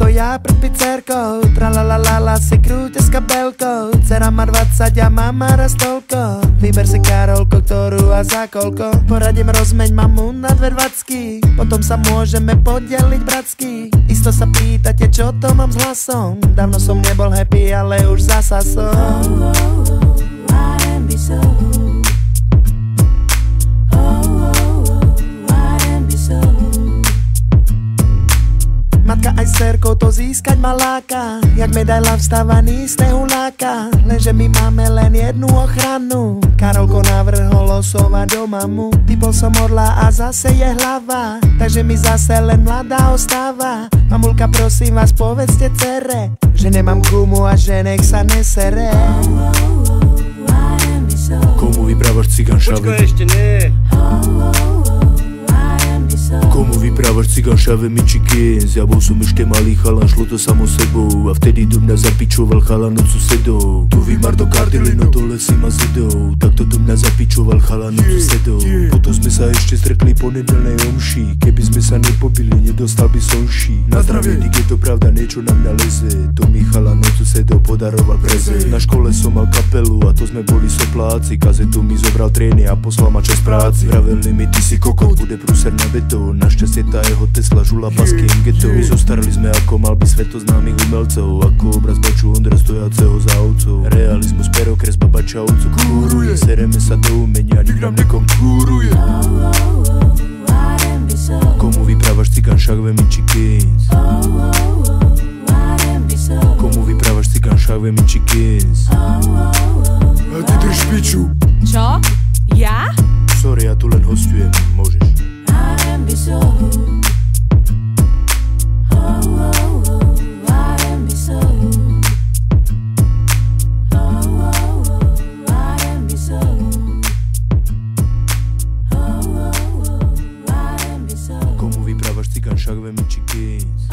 stoja pred pizzerkou, tralalala si krúte s kabelkou. Dcera má 20 a mama raz toľko. Vyber si Karolko, ktorú a za koľko. Poradím, rozmeň mamu na 2 20, potom sa môžeme podeliť bratsky. Isto sa pýtate, čo to mám s hlasom. Dávno som nebol happy, ale už zasa som. Matka aj s dcerkou to získať ma láka, jak medaila vstávaný z tehuláka. Lenže my máme len jednu ochranu. Karolko navrhol osovať do mamu. Typol som orla a zase je hlava, takže mi zase len mladá ostáva. Mamulka, prosím vás, povedzte dcere, že nemám gumu a že nech sa nesere. Komu vyprávaš cigán šave? Počkaj, ešte nie. Komu vyprávaš cigán šave Michikins? Ja bol som ešte malý chalan, šlo to samo sebou. A vtedy do mňa zapičoval chalan od susedov. Tu vymar do kardilino, dole si ma zjedol. Takto do mňa zapičoval chalan od susedov. Potom sme sa ešte stretli po nedelnej omši. Keby sme sa nepobili, nedostal by som ší. Na zdravie, je to pravda, niečo na mňa leze. To mi chalan od susedov podaroval prezent. Na škole som mal kapelu a to sme boli sopláci. Kazetu mi zobral trény a poslal ma čas práci. Vraveli mi, ty si kokot, bude prúser na beton. Našťastie tá jeho Tesla žula pasky geto. My zostarli sme ako mal by svetoznámych umelcov, ako obraz baču Ondra stojaceho za ovcov. Realizmus, perokres, baba čaucu kúruje. Sereme sa do umenia, nik nám nekonkuruje. Komu vyprávaš cigán šave Michikins? Komu vyprávaš cigán šave Michikins? A ty drž piču. Čo? Ja? Sorry, ja tu len hostujem, môžeš. Komu vyprávaš cigán šave Michikins?